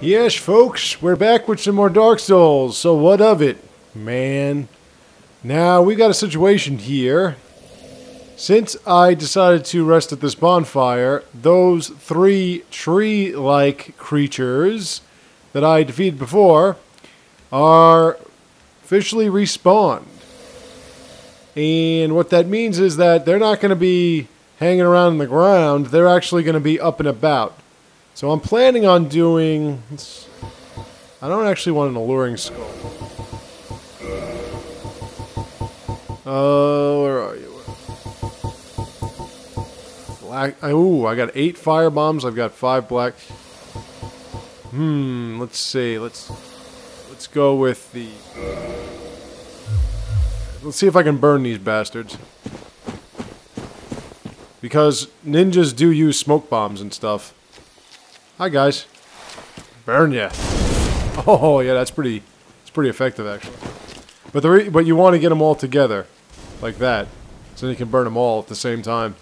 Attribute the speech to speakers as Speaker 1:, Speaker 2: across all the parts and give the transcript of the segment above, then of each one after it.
Speaker 1: Yes, folks, we're back with some more Dark Souls, so what of it, man? Now, we got a situation here. Since I decided to rest at this bonfire, those 3 tree-like creatures that I defeated before are officially respawned. And what that means is that they're not going to be hanging around in the ground, they're actually going to be up and about. So I'm planning on doing... I don't actually want an alluring skull. Where are you? Black... Ooh, I got 8 fire bombs, I've got 5 black... let's see, let's go with the... Let's see if I can burn these bastards. Because ninjas do use smoke bombs and stuff. Hi guys. Burn ya. Oh yeah, it's pretty effective actually. But you want to get them all together, like that, so you can burn them all at the same time.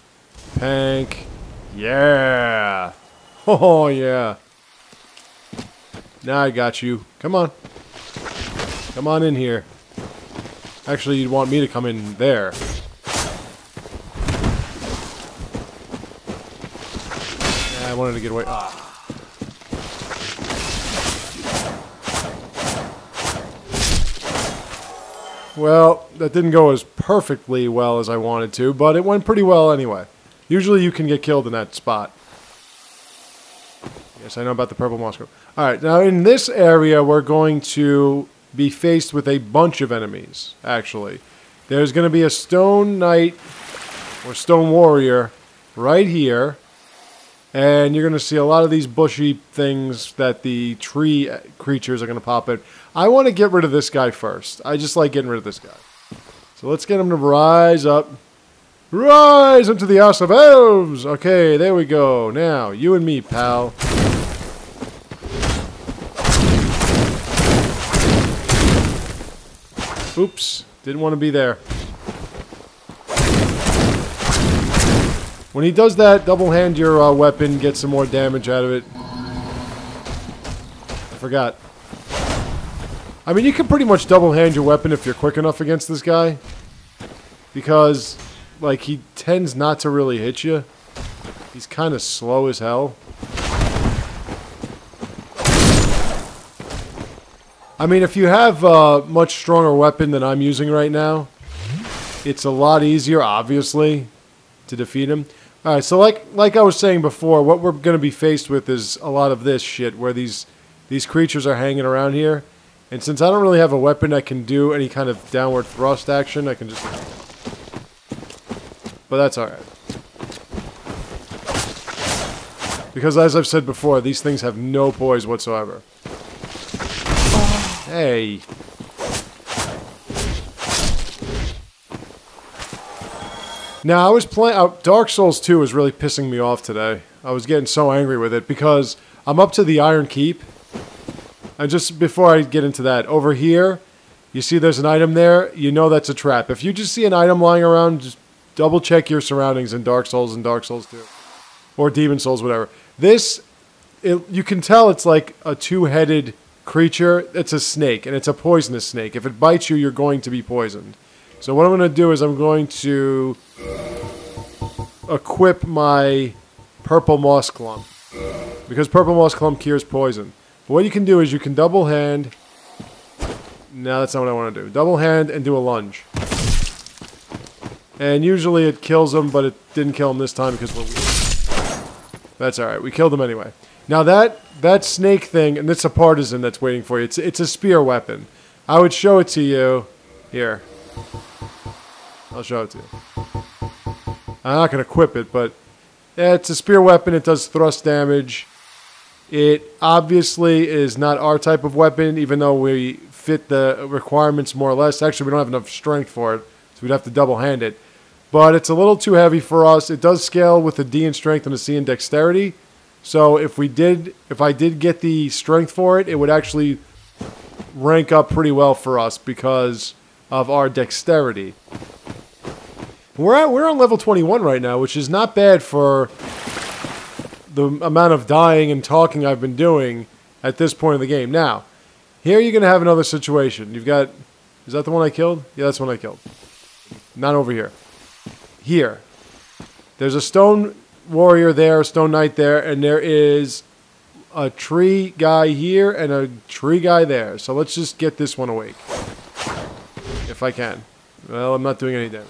Speaker 1: Pank. Yeah. Oh yeah. Now I got you. Come on. Come on in here. Actually, you'd want me to come in there. Yeah, I wanted to get away. Ah. Well, that didn't go as perfectly well as I wanted to, but it went pretty well anyway. Usually you can get killed in that spot. Yes, I know about the purple moss grove. Alright, now in this area we're going to be faced with a bunch of enemies, actually. There's going to be a stone knight, or stone warrior, right here. And you're going to see a lot of these bushy things that the tree creatures are going to pop in. I want to get rid of this guy first. I just like getting rid of this guy. So let's get him to rise up. Rise into the House of Elves! Okay, there we go. Now, you and me, pal. Oops, didn't want to be there. When he does that, double hand your weapon, get some more damage out of it. I forgot. I mean, you can pretty much double hand your weapon if you're quick enough against this guy. Because, like, he tends not to really hit you. He's kind of slow as hell. I mean, if you have a much stronger weapon than I'm using right now, it's a lot easier, obviously, to defeat him. Alright, so like I was saying before, what we're going to be faced with is a lot of this shit, where these creatures are hanging around here. And since I don't really have a weapon that can do any kind of downward thrust action, I can just... But that's alright. Because as I've said before, these things have no poise whatsoever. Hey. Now, I was playing... Dark Souls 2 is really pissing me off today. I was getting so angry with it because I'm up to the Iron Keep. And just before I get into that, over here, you see there's an item there, you know that's a trap. If you just see an item lying around, just double check your surroundings in Dark Souls and Dark Souls 2. Or Demon Souls, whatever. This, you can tell it's like a two-headed creature. It's a snake, and it's a poisonous snake. If it bites you, you're going to be poisoned. So what I'm going to do is I'm going to equip my Purple Moss Clump. Because Purple Moss Clump cures poison. But what you can do is you can double hand... No, that's not what I want to do. Double hand and do a lunge. And usually it kills him, but it didn't kill him this time because we're weak. That's alright, we killed him anyway. Now that snake thing, and it's a partisan that's waiting for you. It's a spear weapon. I would show it to you. Here. I'll show it to you. I'm not going to equip it, but yeah, it's a spear weapon. It does thrust damage. It obviously is not our type of weapon, even though we fit the requirements more or less. Actually, we don't have enough strength for it, so we'd have to double hand it. But it's a little too heavy for us. It does scale with a D in strength and a C in dexterity. So if I did get the strength for it, it would actually rank up pretty well for us because of our dexterity. We're on level 21 right now, which is not bad for the amount of dying and talking I've been doing at this point in the game. Now, here you're going to have another situation. You've got... Is that the one I killed? Yeah, that's the one I killed. Not over here. Here. There's a stone warrior there, a stone knight there, and there is a tree guy here and a tree guy there. So let's just get this one awake. If I can. Well, I'm not doing any damage.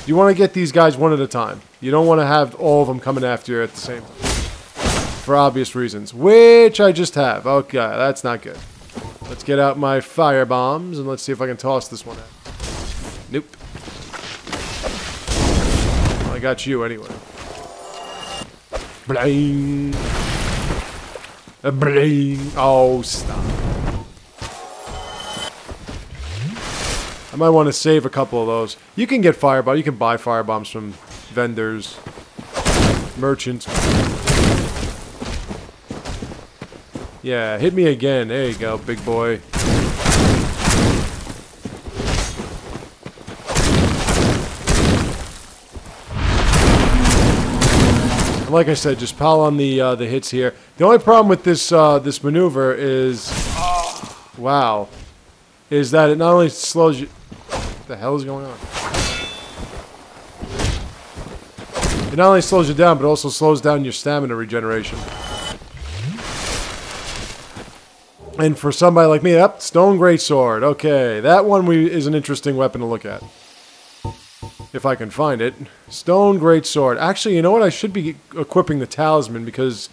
Speaker 1: You want to get these guys one at a time. You don't want to have all of them coming after you at the same time. For obvious reasons. Which I just have. Okay, that's not good. Let's get out my fire bombs and let's see if I can toss this one out. Nope. I got you anyway. Bling. Bling. Oh, stop. I might want to save a couple of those. You can get firebombs. You can buy firebombs from vendors, merchants. Yeah, hit me again. There you go, big boy. And like I said, just pile on the hits here. The only problem with this this maneuver is, wow, is that it not only slows you. What the hell is going on? It not only slows you down, but also slows down your stamina regeneration. And for somebody like me, yep, Stone Greatsword. Okay, that one is an interesting weapon to look at. If I can find it. Stone Greatsword. Actually, you know what? I should be equipping the Talisman because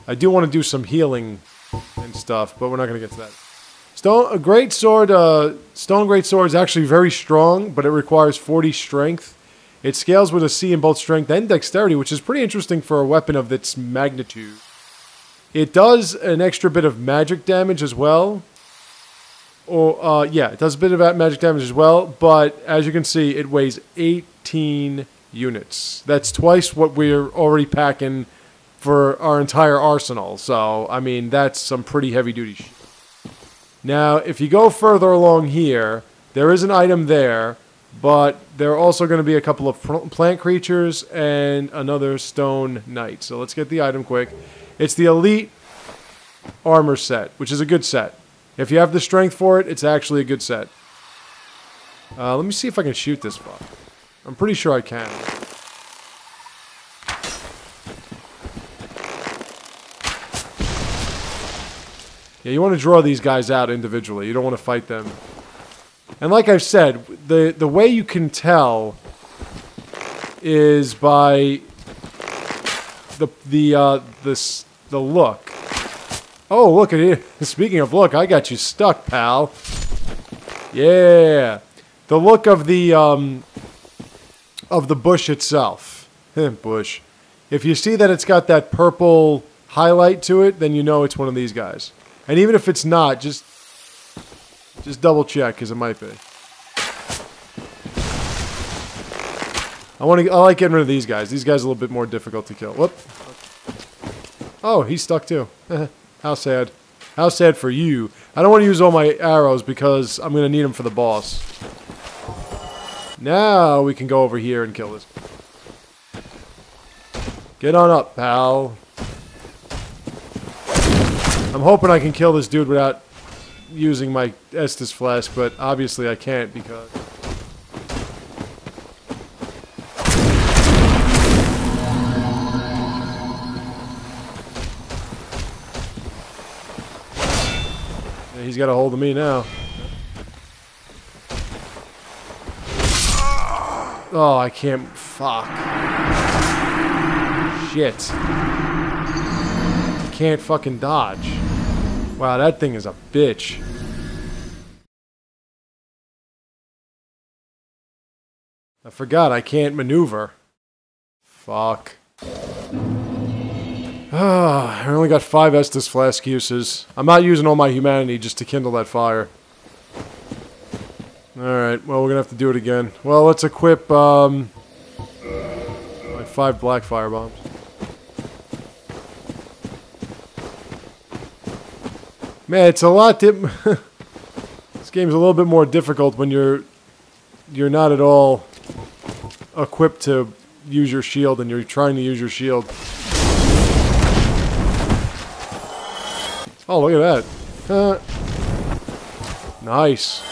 Speaker 1: I do want to do some healing and stuff, but we're not going to get to that. Stone Greatsword is actually very strong, but it requires 40 strength. It scales with a C in both strength and dexterity, which is pretty interesting for a weapon of its magnitude. It does an extra bit of magic damage as well. Or, yeah, it does a bit of magic damage as well, but as you can see, it weighs 18 units. That's twice what we're already packing for our entire arsenal. So, I mean, that's some pretty heavy-duty shit. Now, if you go further along here, there is an item there, but there are also going to be a couple of plant creatures and another stone knight. So let's get the item quick. It's the Elite Armor set, which is a good set. If you have the strength for it, it's actually a good set. Let me see if I can shoot this fuck. I'm pretty sure I can. Yeah, you want to draw these guys out individually. You don't want to fight them. And like I've said, the way you can tell is by the look. Oh, look at it. Speaking of look, I got you stuck, pal. Yeah. The look of the bush itself. Bush. If you see that it's got that purple highlight to it, then you know it's one of these guys. And even if it's not, just double check, because it might be. I like getting rid of these guys. These guys are a little bit more difficult to kill. Whoop. Oh, he's stuck too. How sad. How sad for you. I don't want to use all my arrows because I'm going to need them for the boss. Now we can go over here and kill this. Get on up, pal. I'm hoping I can kill this dude without using my Estus Flask, but obviously I can't because... He's got a hold of me now. Oh, I can't... Fuck. Shit. I can't fucking dodge. Wow, that thing is a bitch. I forgot I can't maneuver. Fuck. I only got 5 Estus Flask uses. I'm not using all my humanity just to kindle that fire. Alright, well, we're gonna have to do it again. Well, let's equip, my 5 black fire bombs. Man, it's a lot This game's a little bit more difficult when you're not at all equipped to use your shield and you're trying to use your shield. Oh, look at that. Nice.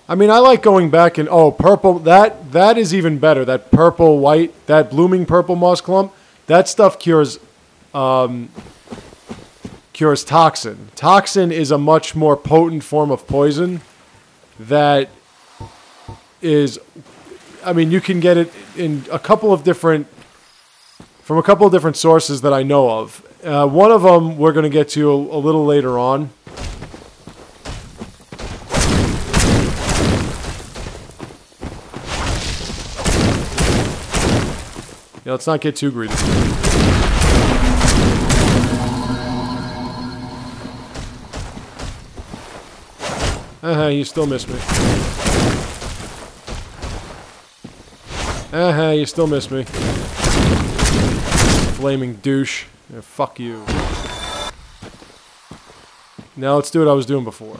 Speaker 1: I mean, I like going back and... Oh, purple. That is even better. That purple, white, that blooming purple moss clump. That stuff cures toxin. Toxin is a much more potent form of poison that is... I mean, you can get it in a couple of different... From a couple of different sources that I know of. One of them we're going to get to a little later on. Yeah, let's not get too greedy. You still miss me. You still miss me. Flaming douche. Yeah, fuck you. Now let's do what I was doing before.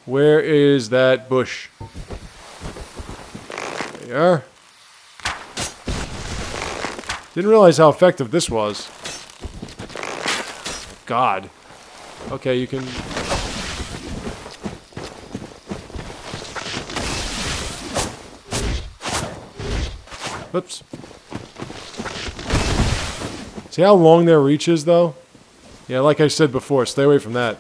Speaker 1: Where is that bush? There you are. Didn't realize how effective this was. God. Okay, you can... Oops. See how long their reach is, though? Yeah, like I said before, stay away from that.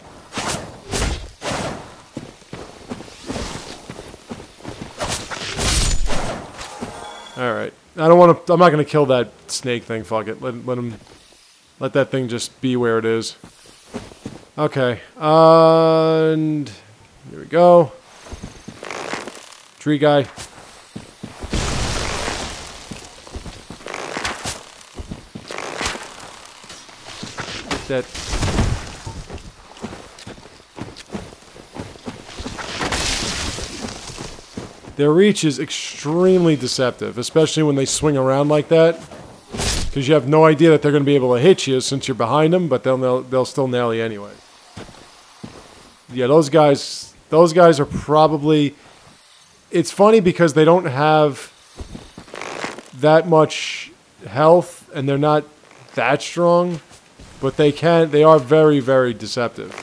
Speaker 1: Alright. I don't want to... I'm not going to kill that snake thing. Fuck it. Let that thing just be where it is. Okay. And... Here we go. Tree guy. That... Their reach is extremely deceptive, especially when they swing around like that. Because you have no idea that they're going to be able to hit you since you're behind them, but they'll still nail you anyway. Yeah, those guys are probably... It's funny because they don't have that much health, and they're not that strong, but they are very, very deceptive.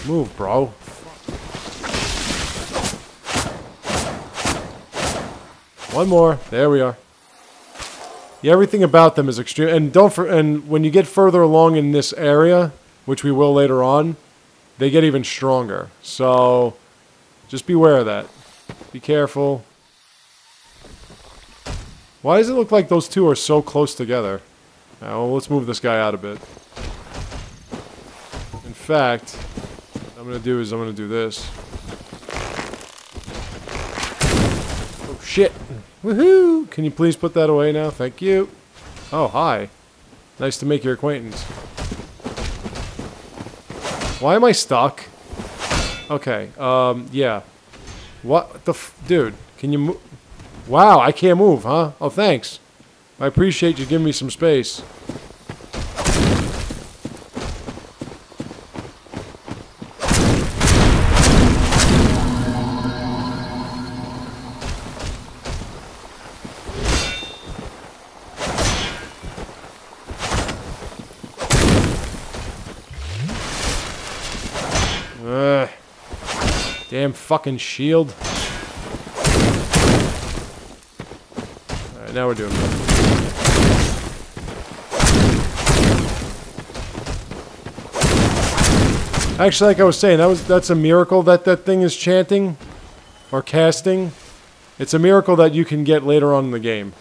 Speaker 1: Move, bro. One more. There we are. Yeah, everything about them is extreme. And and when you get further along in this area, which we will later on, they get even stronger. So just beware of that. Be careful. Why does it look like those two are so close together? Well, let's move this guy out a bit. In fact, what I'm going to do is I'm going to do this. Oh, shit. Woohoo! Can you please put that away now? Thank you. Oh, hi. Nice to make your acquaintance. Why am I stuck? Okay, yeah. What the dude, can you move? Wow, I can't move, huh? Oh, thanks. I appreciate you giving me some space. Damn fucking shield. Alright, now we're doing it. Actually, like I was saying, that's a miracle that thing is chanting or casting. It's a miracle that you can get later on in the game.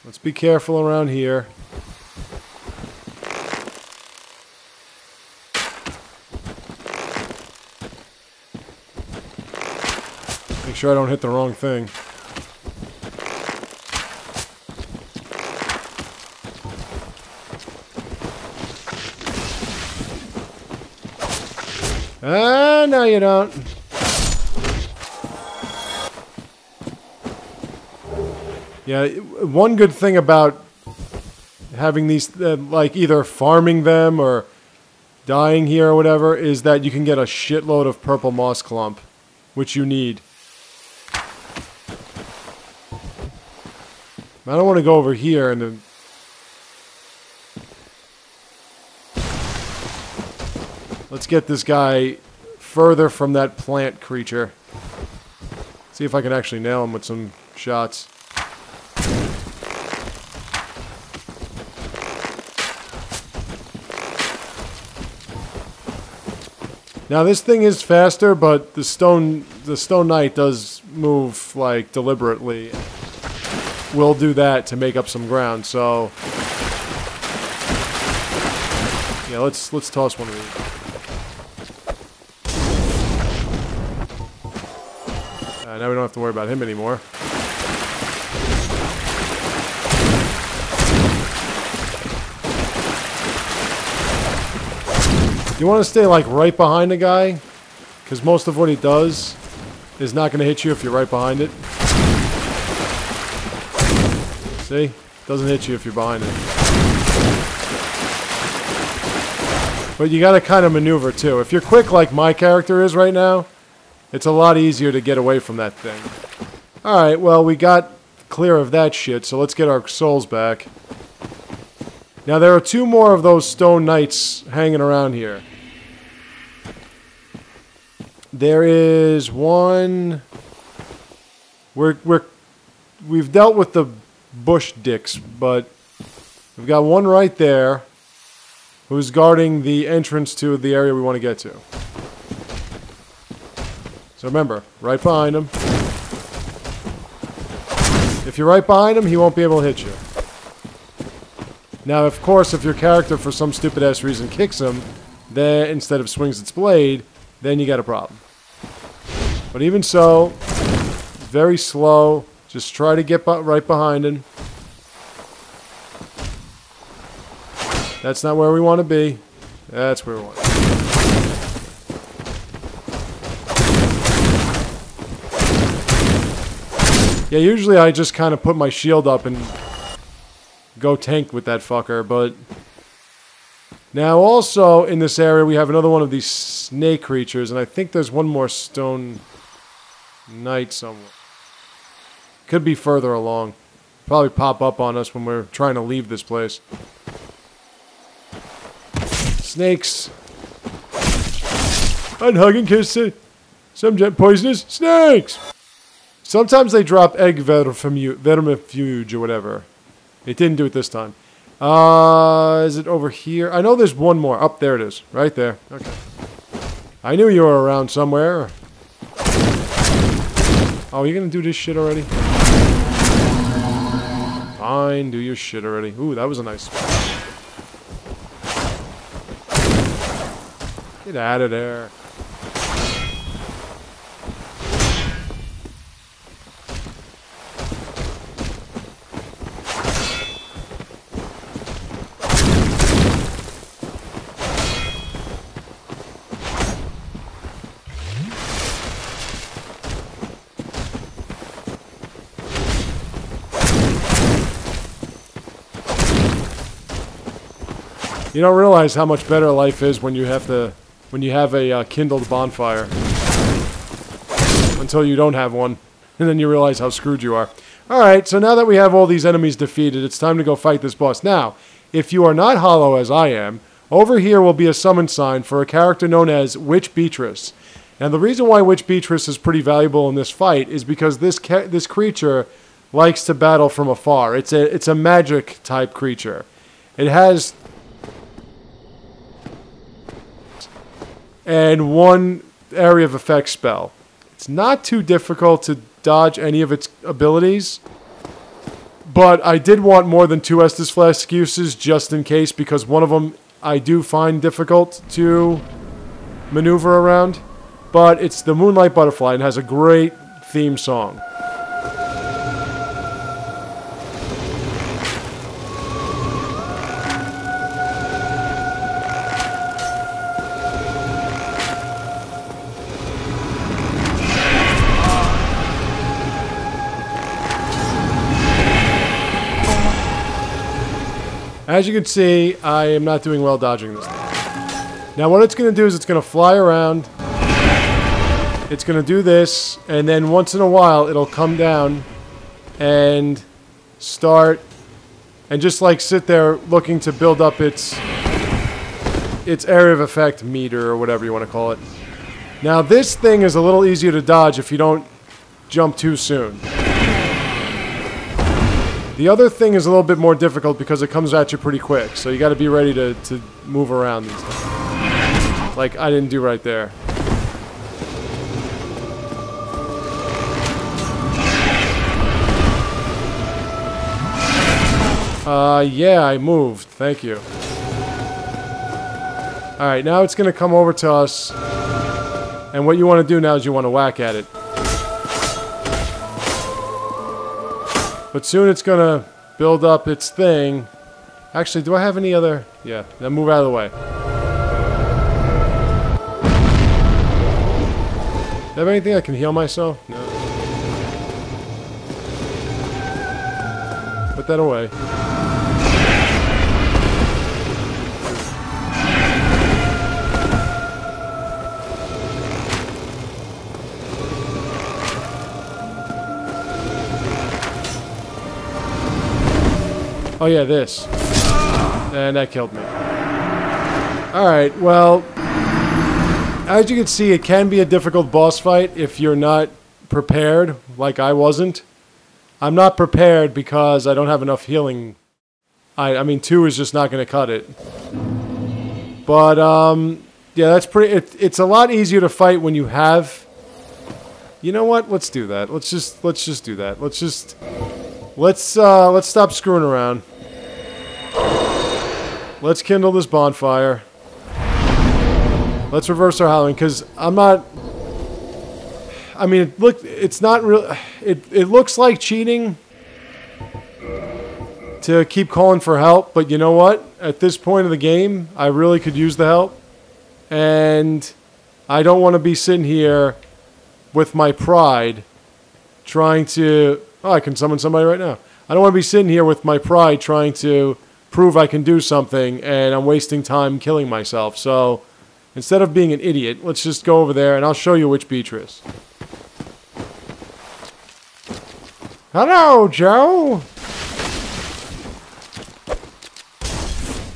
Speaker 1: Let's be careful around here. Make sure I don't hit the wrong thing. Ah, no you don't. Yeah, one good thing about having these, like either farming them or dying here or whatever is that you can get a shitload of purple moss clump, which you need. I don't want to go over here and then... Let's get this guy further from that plant creature. See if I can actually nail him with some shots. Now this thing is faster, but the stone knight does move like deliberately. We'll do that to make up some ground. So yeah, let's toss one of these. Now we don't have to worry about him anymore. You want to stay like right behind the guy, because most of what he does is not going to hit you if you're right behind it. See? Doesn't hit you if you're behind it. But you got to kind of maneuver too. If you're quick like my character is right now, it's a lot easier to get away from that thing. Alright, well, we got clear of that shit, so let's get our souls back. Now, there are 2 more of those stone knights hanging around here. There is one... We've dealt with the bush dicks, but we've got one right there who's guarding the entrance to the area we want to get to. So remember, right behind him. If you're right behind him, he won't be able to hit you. Now, of course, if your character, for some stupid-ass reason, kicks him, then instead of swings its blade, then you got a problem. But even so, very slow. Just try to get right behind him. That's not where we want to be. That's where we want to be. Yeah, usually I just kind of put my shield up and go tank with that fucker, but... Now also, in this area, we have another one of these snake creatures, and I think there's one more stone knight somewhere. Could be further along. Probably pop up on us when we're trying to leave this place. Snakes. Unhug and kiss some poisonous snakes! Sometimes they drop egg vermifuge or whatever. It didn't do it this time. Is it over here? I know there's one more. Up there it is. Right there. Okay. I knew you were around somewhere. Oh, you're gonna do this shit already? Fine, do your shit already. Ooh, that was a nice spot. Get out of there. You don't realize how much better life is when you have a kindled bonfire. Until you don't have one, and then you realize how screwed you are. Alright, so now that we have all these enemies defeated, it's time to go fight this boss. Now, if you are not hollow as I am, over here will be a summon sign for a character known as Witch Beatrice. And the reason why Witch Beatrice is pretty valuable in this fight is because this creature likes to battle from afar. It's a magic type creature. It has... and one area of effect spell. It's not too difficult to dodge any of its abilities, but I did want more than 2 Estus Flask uses just in case, because one of them I do find difficult to maneuver around, but it's the Moonlight Butterfly and has a great theme song. As you can see, I am not doing well dodging this thing. Now what it's going to do is it's going to fly around. It's going to do this, and then once in a while it'll come down and start and just like sit there looking to build up its area of effect meter or whatever you want to call it. Now this thing is a little easier to dodge if you don't jump too soon. The other thing is a little bit more difficult because it comes at you pretty quick, so you got to be ready to move around and stuff. Like I didn't do right there. Yeah, I moved. Thank you. Alright, now it's going to come over to us. And what you want to do now is you want to whack at it. But soon it's going to build up its thing. Actually, do I have any other... Yeah, now move out of the way. Do I have anything I can heal myself? No. Put that away. Oh yeah, this. And that killed me. Alright, well... As you can see, it can be a difficult boss fight if you're not prepared, like I wasn't. I'm not prepared because I don't have enough healing. I mean, 2 is just not going to cut it. But, yeah, that's pretty... It's a lot easier to fight when you have... You know what? Let's do that. Let's just do that. Let's stop screwing around. Let's kindle this bonfire. Let's reverse our howling, because I'm not... I mean, look, it's not real... It looks like cheating to keep calling for help, but you know what? At this point of the game, I really could use the help. And I don't want to be sitting here with my pride trying to... Oh, I can summon somebody right now. I don't want to be sitting here with my pride trying to prove I can do something, and I'm wasting time killing myself. So, instead of being an idiot, let's just go over there, and I'll show you Witch Beatrice. Hello, Joe!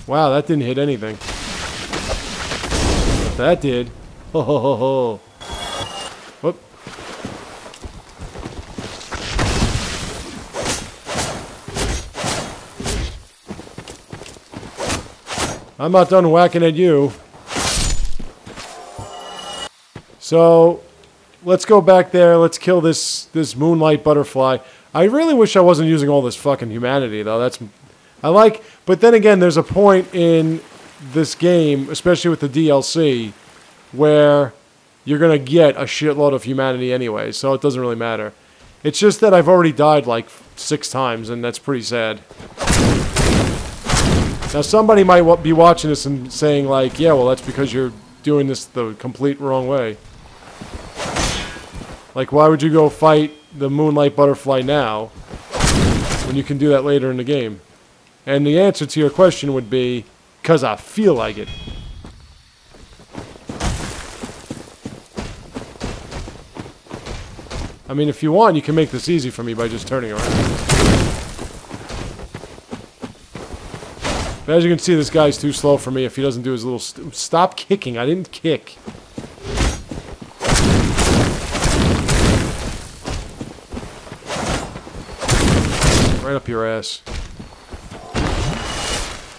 Speaker 1: Wow, that didn't hit anything. But that did. Ho ho ho ho. Whoop. I'm not done whacking at you. So, let's go back there. Let's kill this Moonlight Butterfly. I really wish I wasn't using all this fucking humanity, though. But then again, there's a point in this game, especially with the DLC, where you're gonna get a shitload of humanity anyway, so it doesn't really matter. It's just that I've already died like 6 times, and that's pretty sad. Now, somebody might be watching this and saying, like, yeah, well, that's because you're doing this the complete wrong way. Like, why would you go fight the Moonlight Butterfly now when you can do that later in the game? And the answer to your question would be, because I feel like it. I mean, if you want, you can make this easy for me by just turning around. But as you can see, this guy's too slow for me if he doesn't do his little... Stop kicking. I didn't kick. Right up your ass.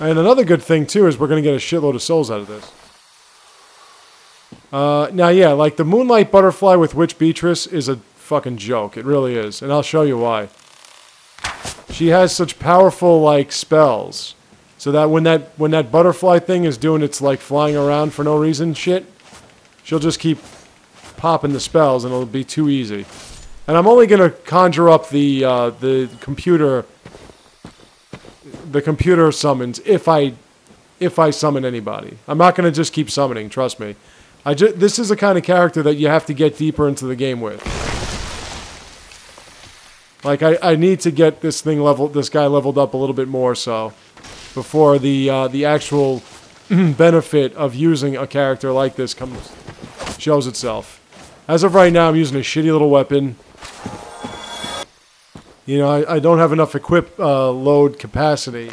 Speaker 1: And another good thing, too, is we're going to get a shitload of souls out of this. Now, yeah, like the Moonlight Butterfly with Witch Beatrice is a fucking joke. It really is. And I'll show you why. She has such powerful, like, spells. So that when that butterfly thing is doing its, like, flying around for no reason shit, she'll just keep popping the spells and it'll be too easy. And I'm only going to conjure up the computer summons if I summon anybody. I'm not going to just keep summoning, trust me. This is the kind of character that you have to get deeper into the game with. Like, I need to get this guy leveled up a little bit more, so... Before the actual benefit of using a character like this shows itself. As of right now, I'm using a shitty little weapon. You know, I don't have enough equip load capacity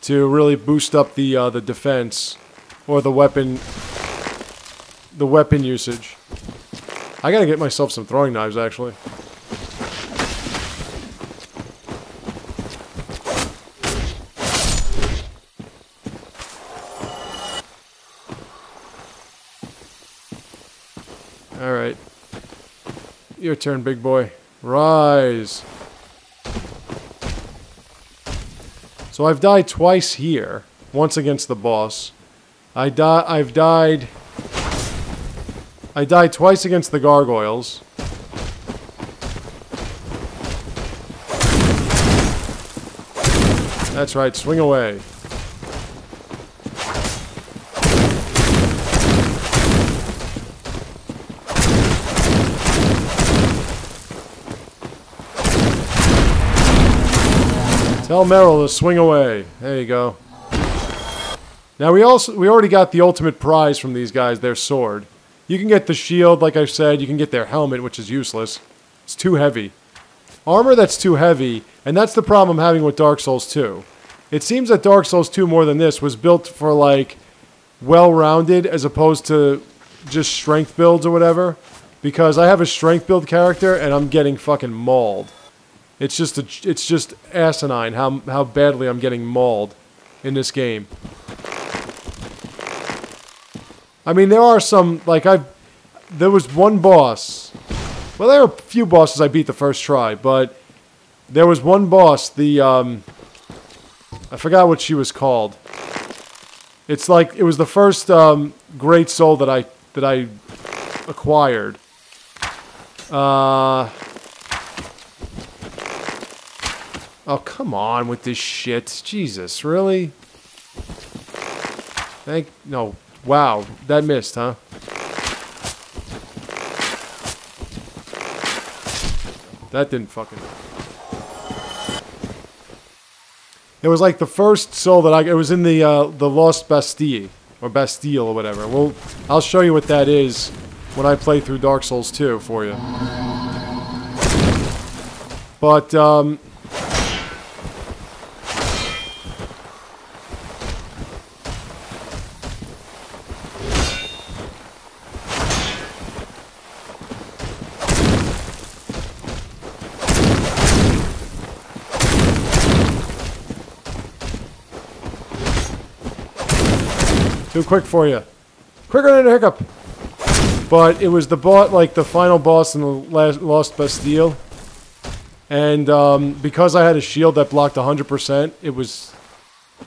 Speaker 1: to really boost up the defense or the weapon usage. I gotta get myself some throwing knives, actually. Alright. Your turn, big boy. Rise. So I've died twice here. Once against the boss. I died twice against the gargoyles. That's right, swing away. Tell Meryl to swing away. There you go. Now we already got the ultimate prize from these guys, their sword. You can get the shield, like I said. You can get their helmet, which is useless. It's too heavy. Armor that's too heavy, and that's the problem I'm having with Dark Souls 2. It seems that Dark Souls 2 more than this was built for like well-rounded as opposed to just strength builds or whatever. Because I have a strength build character and I'm getting fucking mauled. It's just asinine how badly I'm getting mauled in this game. I mean, there are some, like, there was one boss. Well, there were a few bosses I beat the first try, but there was one boss, I forgot what she was called. It's like, it was the first great soul that I acquired. Oh, come on with this shit. Jesus, really? No. Wow, that missed, huh? That didn't fucking... It was like the first soul that it was in the Lost Bastille, or Bastille, or whatever. Well, I'll show you what that is when I play through Dark Souls 2 for you. But, too quick for you. Quicker than a hiccup. But it was the final boss in the Lost Bastille. And because I had a shield that blocked 100%, it was...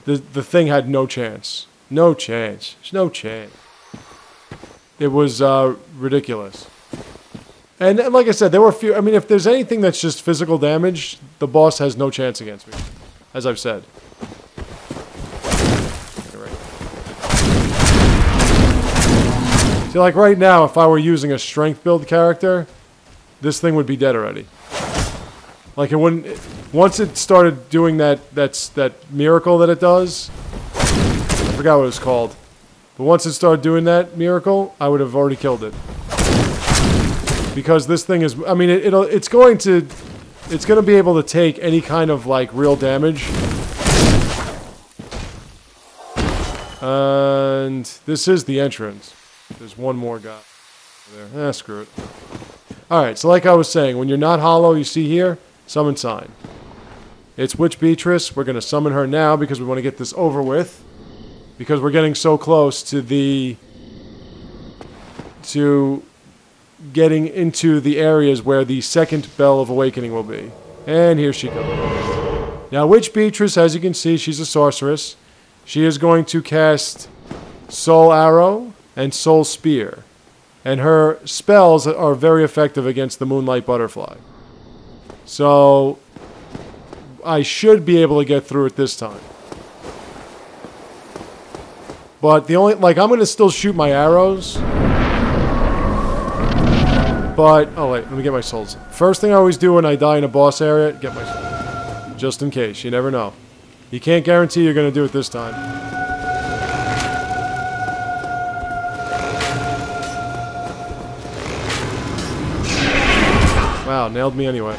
Speaker 1: The thing had no chance. No chance. There's no chance. It was ridiculous. And like I said, there were a few... I mean, if there's anything that's just physical damage, the boss has no chance against me. As I've said. See, like right now, if I were using a strength build character, this thing would be dead already. Like it wouldn't... Once it started doing that miracle that it does, I forgot what it was called. But once it started doing that miracle, I would have already killed it. Because this thing is... I mean, it's going to be able to take any kind of, like, real damage. And this is the entrance. There's one more guy there. Screw it. Alright, so like I was saying, when you're not hollow, you see here, summon sign. It's Witch Beatrice. We're going to summon her now because we want to get this over with. Because we're getting so close to getting into the areas where the second Bell of Awakening will be. And here she comes. Now, Witch Beatrice, as you can see, she's a sorceress. She is going to cast Soul Arrow and Soul Spear. And her spells are very effective against the Moonlight Butterfly. So, I should be able to get through it this time. But the only... Like, I'm going to still shoot my arrows. But... Oh, wait. Let me get my souls. First thing I always do when I die in a boss area, get my souls. Just in case. You never know. You can't guarantee you're going to do it this time. Wow, nailed me anyway.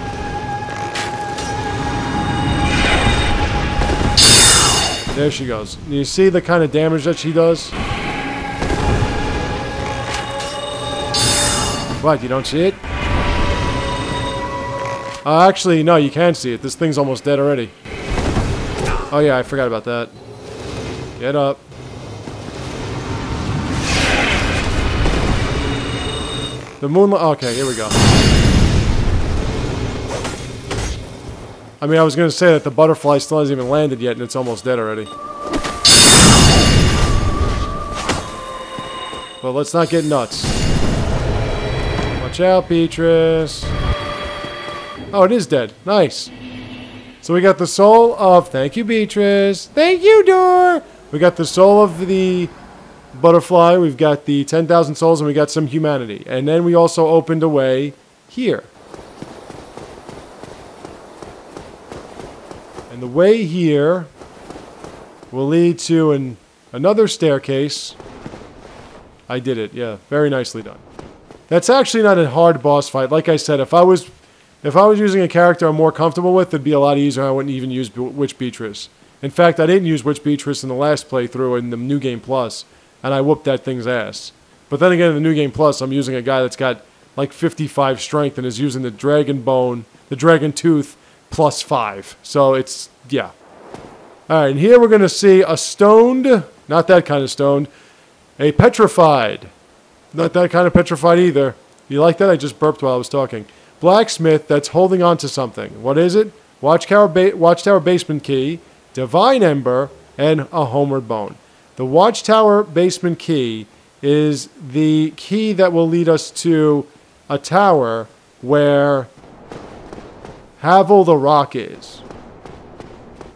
Speaker 1: There she goes. You see the kind of damage that she does? What, you don't see it? Actually, no, you can see it. This thing's almost dead already. Oh yeah, I forgot about that. Get up. The moonlight... Okay, here we go. I mean, I was going to say that the butterfly still hasn't even landed yet, and it's almost dead already. But let's not get nuts. Watch out, Beatrice. Oh, it is dead. Nice. So we got the soul of... Thank you, Beatrice. Thank you, Door. We got the soul of the butterfly. We've got the 10,000 souls, and we got some humanity. And then we also opened a way here. And the way here will lead to another staircase. I did it. Yeah, very nicely done. That's actually not a hard boss fight. Like I said, if I was using a character I'm more comfortable with, it'd be a lot easier. I wouldn't even use Witch Beatrice. In fact, I didn't use Witch Beatrice in the last playthrough in the New Game Plus, and I whooped that thing's ass. But then again, in the New Game Plus, I'm using a guy that's got like 55 strength and is using the Dragon Bone, the Dragon Tooth, plus 5. So it's, yeah. Alright, and here we're going to see a stoned, not that kind of stoned, a petrified. Not that kind of petrified either. You like that? I just burped while I was talking. Blacksmith that's holding on to something. What is it? Watchtower basement key, divine ember, and a homeward bone. The Watchtower basement key is the key that will lead us to a tower where Havel the Rock is.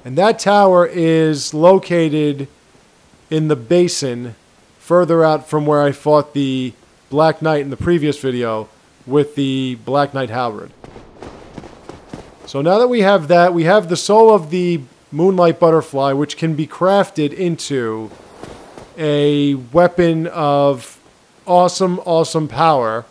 Speaker 1: And that tower is located in the basin further out from where I fought the Black Knight in the previous video with the Black Knight Halberd. So now that we have that, we have the soul of the Moonlight Butterfly, which can be crafted into a weapon of awesome, awesome power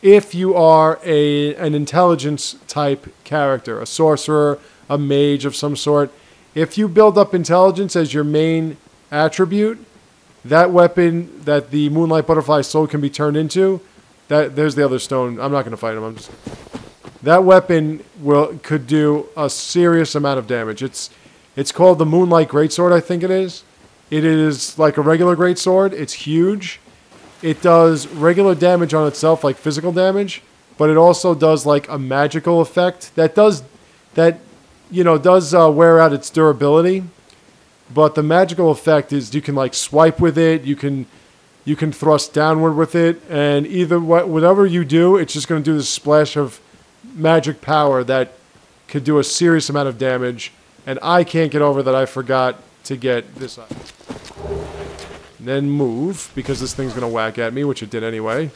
Speaker 1: if you are an intelligence type character, a sorcerer, a mage of some sort. If you build up intelligence as your main attribute, that weapon that the Moonlight Butterfly soul can be turned into, there's the other stone. I'm not going to fight him. That weapon could do a serious amount of damage. It's called the Moonlight Greatsword, I think it is. It is like a regular greatsword. It's huge. It does regular damage on itself, like physical damage, but it also does like a magical effect that wear out its durability. But the magical effect is you can like swipe with it, you can thrust downward with it, and whatever you do, it's just going to do this splash of magic power that could do a serious amount of damage. And I can't get over that I forgot to get this up. And then move, because this thing's going to whack at me, which it did anyway.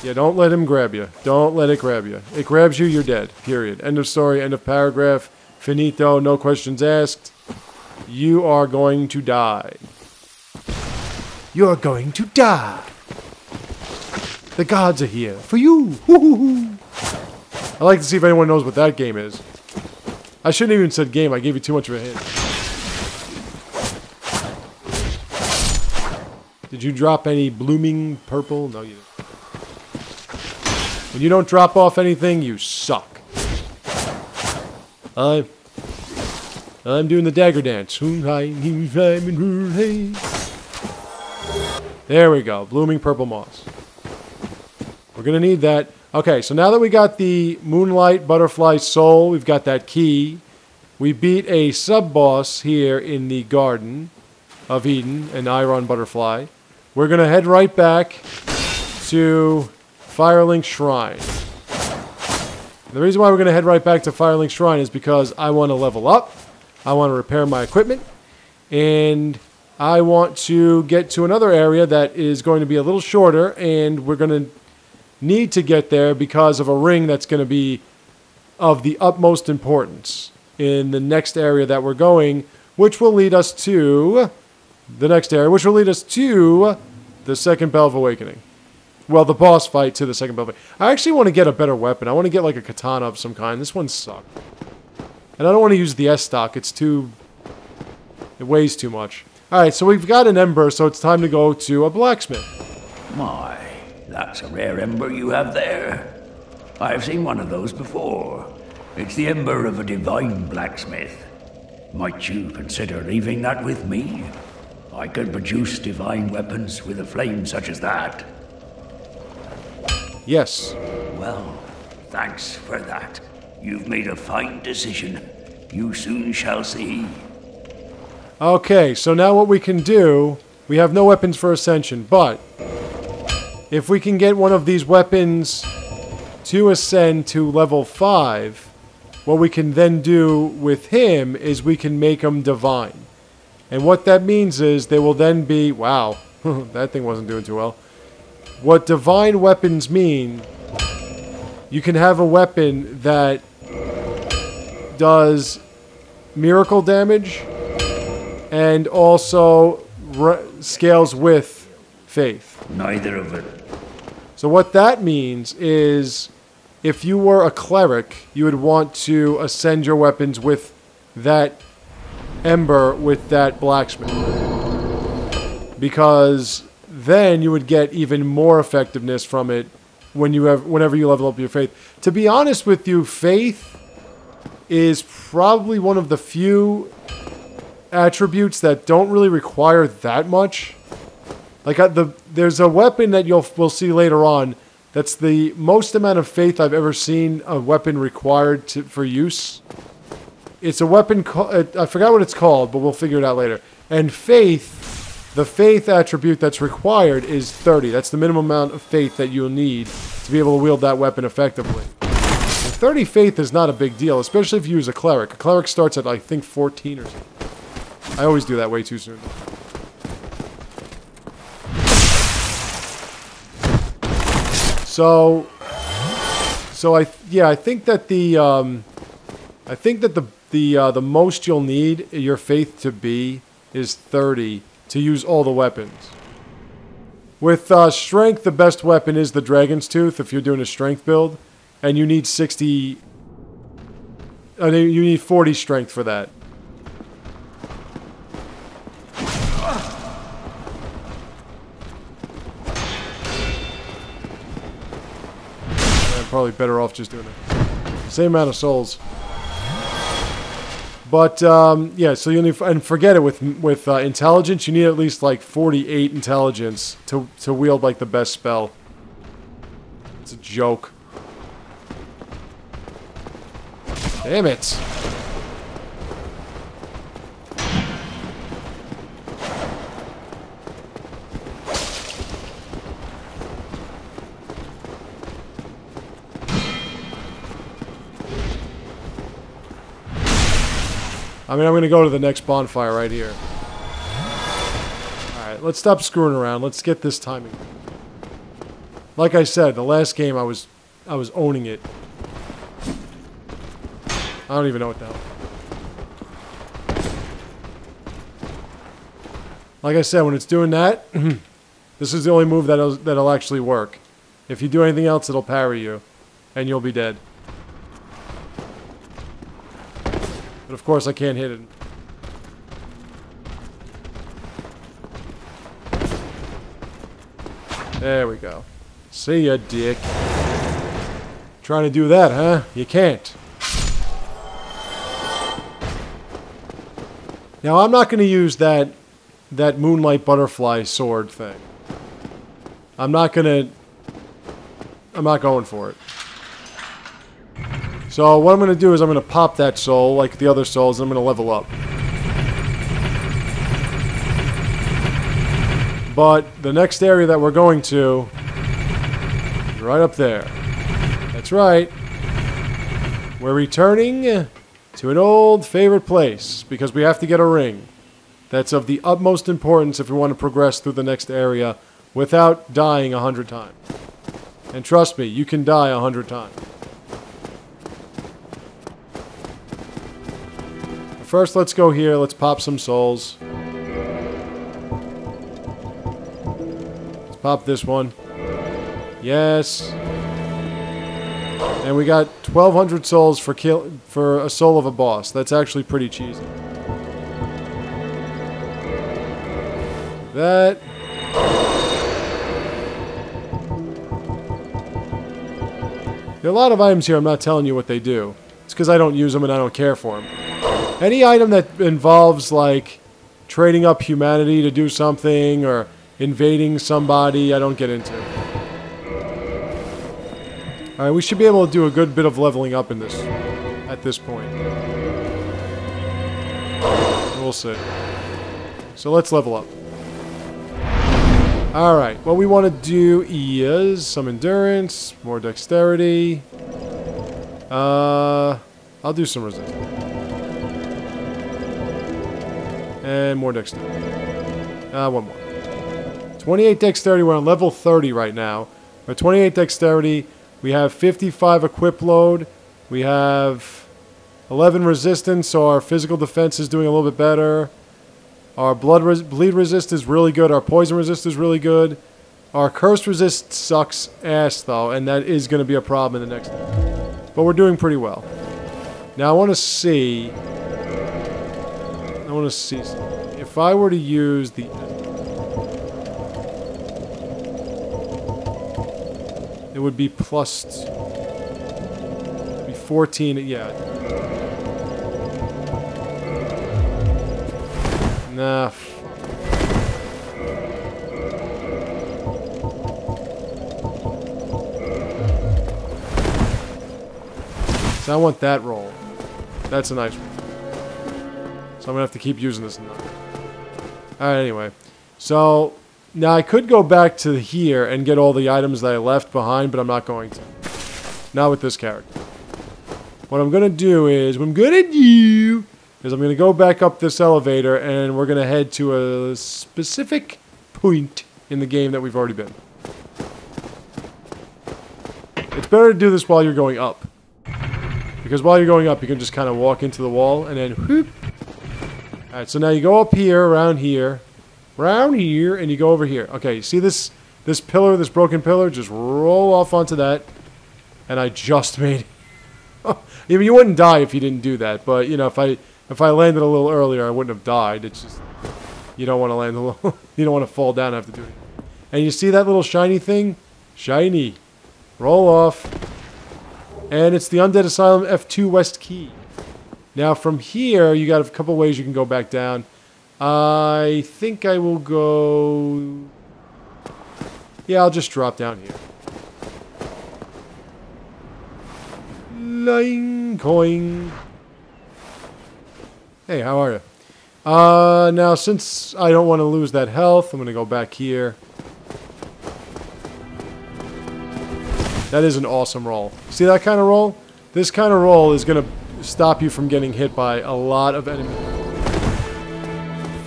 Speaker 1: Yeah, don't let him grab you. Don't let it grab you. It grabs you, you're dead. Period. End of story, end of paragraph. Finito, no questions asked. You are going to die. You're going to die. The gods are here for you. I'd like to see if anyone knows what that game is. I shouldn't even said game. I gave you too much of a hint. Did you drop any blooming purple? No, you didn't. When you don't drop off anything, you suck. I'm doing the dagger dance. There we go. Blooming purple moss. We're going to need that. Okay, so now that we got the Moonlight Butterfly soul, we've got that key. We beat a sub-boss here in the Garden of Eden, an Iron Butterfly. We're going to head right back to Firelink Shrine. And the reason why we're going to head right back to Firelink Shrine is because I want to level up, I want to repair my equipment, and I want to get to another area that is going to be a little shorter, and we're going to need to get there because of a ring that's going to be of the utmost importance in the next area that we're going, which will lead us to the next area, which will lead us to the second Bell of Awakening. well, the boss fight to the second build. I actually want to get a better weapon. I want to get like a katana of some kind. This one sucks. And I don't want to use the S stock. It's too... It weighs too much. Alright, so we've got an ember, so it's time to go to a blacksmith.
Speaker 2: My, that's a rare ember you have there. I've seen one of those before. It's the ember of a divine blacksmith. Might you consider leaving that with me? I can produce divine weapons with a flame such as that.
Speaker 1: Yes.
Speaker 2: Well, thanks for that. You've made a fine decision. You soon shall see.
Speaker 1: Okay, so now what we can do... We have no weapons for Ascension, but... If we can get one of these weapons to ascend to level 5... What we can then do with him is we can make him divine. And what that means is they will then be... Wow, that thing wasn't doing too well. What divine weapons mean... You can have a weapon that does miracle damage and also scales with faith.
Speaker 2: Neither of it.
Speaker 1: So what that means is if you were a cleric, you would want to ascend your weapons with that ember, with that blacksmith. Because then you would get even more effectiveness from it whenever you level up your faith. To be honest with you, faith is probably one of the few attributes that don't really require that much. Like there's a weapon that we'll see later on that's the most amount of faith I've ever seen a weapon required for use. It's a weapon called, I forgot what it's called, but we'll figure it out later. And faith, the faith attribute that's required is 30. That's the minimum amount of faith that you'll need to be able to wield that weapon effectively. And 30 faith is not a big deal, especially if you use a cleric. A cleric starts at, I think, 14 or something. I always do that way too soon. So I think that the most you'll need your faith to be is 30 to use all the weapons. With strength, the best weapon is the Dragon's Tooth if you're doing a strength build, and you need 60. You need 40 strength for that. Probably better off just doing it. Same amount of souls. But, yeah, so you need... And forget it, with intelligence, you need at least, like, 48 intelligence to wield, like, the best spell. It's a joke. Damn it! I mean, I'm going to go to the next bonfire right here. Alright, let's stop screwing around. Let's get this timing. Like I said, the last game I was owning it. I don't even know what the hell. Like I said, when it's doing that, this is the only move that'll actually work. If you do anything else, it'll parry you. And you'll be dead. But of course I can't hit it. There we go. See ya, dick. Trying to do that, huh? You can't. Now I'm not going to use that Moonlight Butterfly sword thing. I'm not going for it. So what I'm going to do is I'm going to pop that soul like the other souls, and I'm going to level up. But the next area that we're going to is right up there. That's right. We're returning to an old favorite place because we have to get a ring. That's of the utmost importance if we want to progress through the next area without dying 100 times. And trust me, you can die 100 times. First, let's go here. Let's pop some souls. Let's pop this one. Yes. And we got 1,200 souls for a soul of a boss. That's actually pretty cheesy. That. There are a lot of items here I'm not telling you what they do. It's because I don't use them and I don't care for them. Any item that involves, like, trading up humanity to do something or invading somebody, I don't get into. Alright, we should be able to do a good bit of leveling up in this, at this point. We'll see. So let's level up. Alright, what we want to do is some endurance, more dexterity. I'll do some resistance. And more dexterity. One more. 28 dexterity, we're on level 30 right now. We're at 28 dexterity, we have 55 equip load, we have 11 resistance, so our physical defense is doing a little bit better. Our bleed resist is really good. Our poison resist is really good. Our curse resist sucks ass, though, and that is going to be a problem in the next... But we're doing pretty well. Now, I want to see... If I were to use the... It would be plus... It would be 14, yeah. Nah. So I want that roll. That's a nice one. So I'm gonna have to keep using this. Alright, anyway. So, now I could go back to here and get all the items that I left behind, but I'm not going to. Not with this character. What I'm gonna do is, I'm gonna go back up this elevator and we're gonna head to a specific point in the game that we've already been. It's better to do this while you're going up. Because while you're going up, you can just kind of walk into the wall and then whoop. Alright, so now you go up here, around here, and you go over here. Okay, you see this pillar, this broken pillar? Just roll off onto that. And I just made it. I mean, you wouldn't die if you didn't do that, but, you know, if I landed a little earlier, I wouldn't have died. It's just, you don't want to land a little, you don't want to fall down and have to do it. And you see that little shiny thing? Shiny. Roll off. And it's the Undead Asylum F2 West Key. Now, from here, you got a couple ways you can go back down. I think I will go... Yeah, I'll just drop down here. Line coin. Hey, how are you? Now, since I don't want to lose that health, I'm going to go back here. That is an awesome roll. See that kind of roll? This kind of roll is going to stop you from getting hit by a lot of enemies.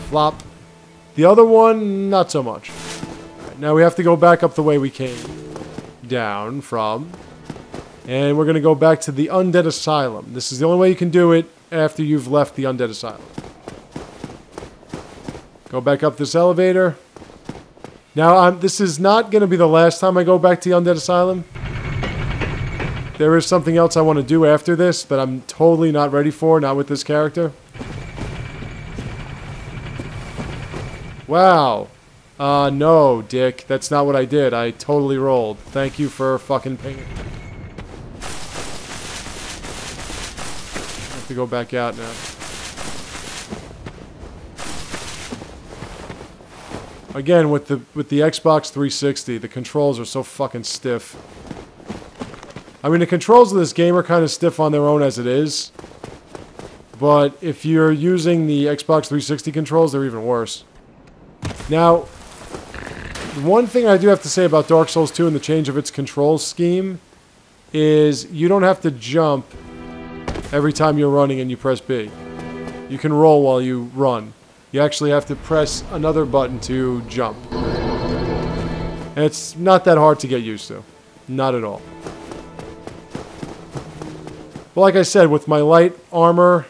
Speaker 1: Flop. The other one, not so much. Right, now we have to go back up the way we came down from. And we're going to go back to the Undead Asylum. This is the only way you can do it after you've left the Undead Asylum. Go back up this elevator. Now, this is not going to be the last time I go back to the Undead Asylum. There is something else I want to do after this that I'm totally not ready for, not with this character. Wow. No, Dick. That's not what I did. I totally rolled. Thank you for fucking pinging. I have to go back out now. Again, with the Xbox 360, the controls are so fucking stiff. I mean, the controls of this game are kind of stiff on their own as it is. But if you're using the Xbox 360 controls, they're even worse. Now, one thing I do have to say about Dark Souls 2 and the change of its control scheme is you don't have to jump every time you're running and you press B. You can roll while you run. You actually have to press another button to jump. And it's not that hard to get used to. Not at all. But like I said, with my light armor,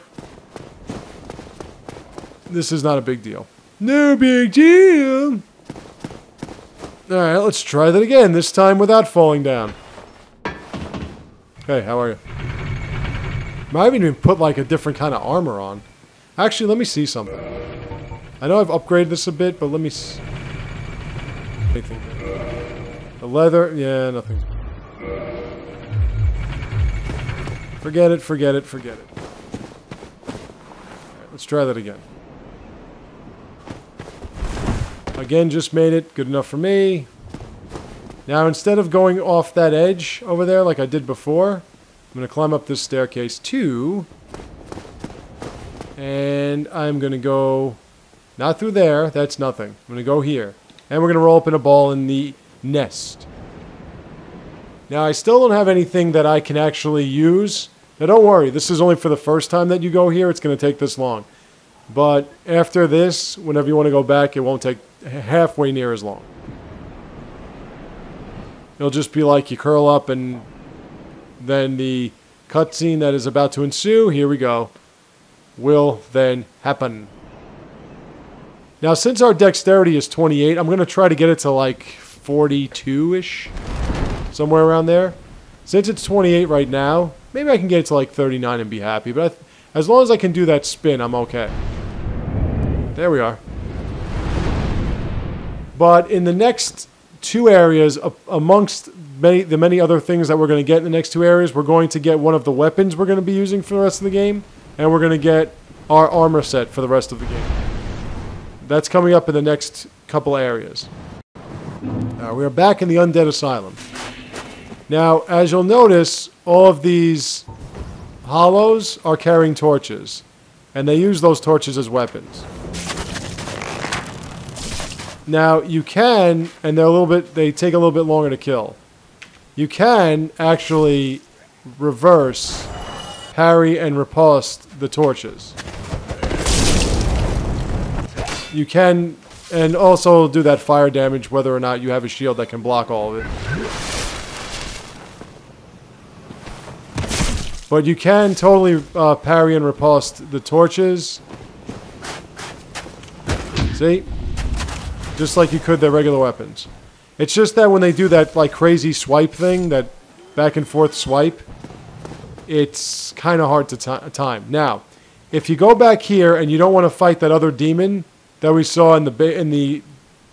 Speaker 1: this is not a big deal. No big deal! Alright, let's try that again, this time without falling down. Hey, how are you? Might even put like a different kind of armor on. Actually, let me see something. I know I've upgraded this a bit, but let me see. Anything. The leather, yeah, nothing. Forget it, forget it, forget it. Alright, let's try that again. Again, just made it. Good enough for me. Now, instead of going off that edge over there like I did before, I'm going to climb up this staircase too. And I'm going to go... Not through there. That's nothing. I'm going to go here. And we're going to roll up in a ball in the nest. Now, I still don't have anything that I can actually use. Now, don't worry. This is only for the first time that you go here. It's going to take this long. But after this, whenever you want to go back, it won't take halfway near as long. It'll just be like you curl up and then the cutscene that is about to ensue, here we go, will then happen. Now, since our dexterity is 28, I'm going to try to get it to like 42-ish. Somewhere around there. Since it's 28 right now, maybe I can get it to like 39 and be happy. But as long as I can do that spin, I'm okay. There we are. But in the next two areas, amongst the many other things that we're going to get in the next two areas, we're going to get one of the weapons we're going to be using for the rest of the game. And we're going to get our armor set for the rest of the game. That's coming up in the next couple areas. We are back in the Undead Asylum. Now, as you'll notice, all of these hollows are carrying torches. And they use those torches as weapons. Now, you can, and they take a little bit longer to kill. You can actually reverse, parry, and riposte the torches. You can, and also do that fire damage whether or not you have a shield that can block all of it. But you can totally parry and riposte the torches. See? Just like you could their regular weapons. It's just that when they do that like crazy swipe thing, that back and forth swipe, it's kind of hard to time. Now, if you go back here and you don't want to fight that other demon that we saw in the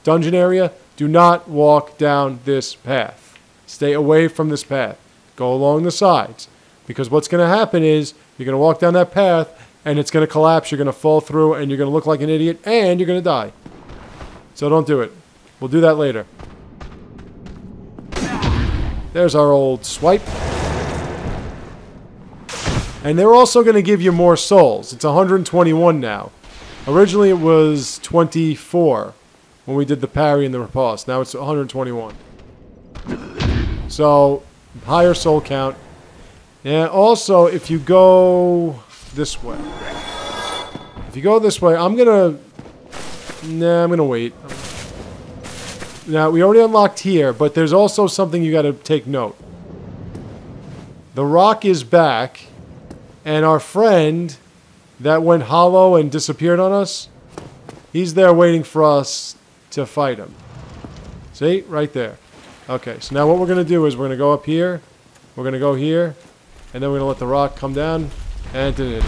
Speaker 1: dungeon area, do not walk down this path. Stay away from this path. Go along the sides. Because what's going to happen is you're going to walk down that path and it's going to collapse, you're going to fall through, and you're going to look like an idiot, and you're going to die. So don't do it. We'll do that later. There's our old swipe. And they're also going to give you more souls. It's 121 now. Originally it was 24 when we did the parry and the riposte. Now it's 121. So, higher soul count. And also, if you go this way. If you go this way, I'm going to wait. Now, we already unlocked here, but there's also something you got to take note. The rock is back, and our friend that went hollow and disappeared on us, he's there waiting for us to fight him. See? Right there. Okay, so now what we're going to do is we're going to go up here, we're going to go here, and then we're going to let the rock come down, and it.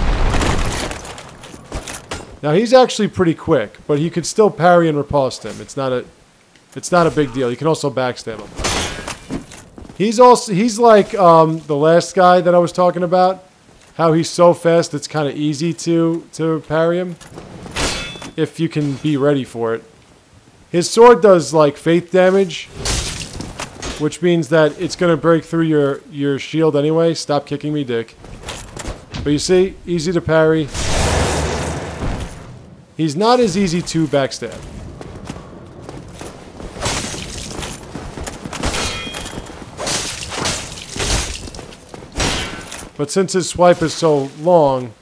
Speaker 1: Now, he's actually pretty quick, but he could still parry and riposte him. It's not a big deal. You can also backstab him. He's like the last guy that I was talking about. How he's so fast, it's kind of easy to parry him. If you can be ready for it. His sword does like faith damage, which means that it's going to break through your shield anyway. Stop kicking me, dick. But you see, easy to parry. He's not as easy to backstab. But since his swipe is so long,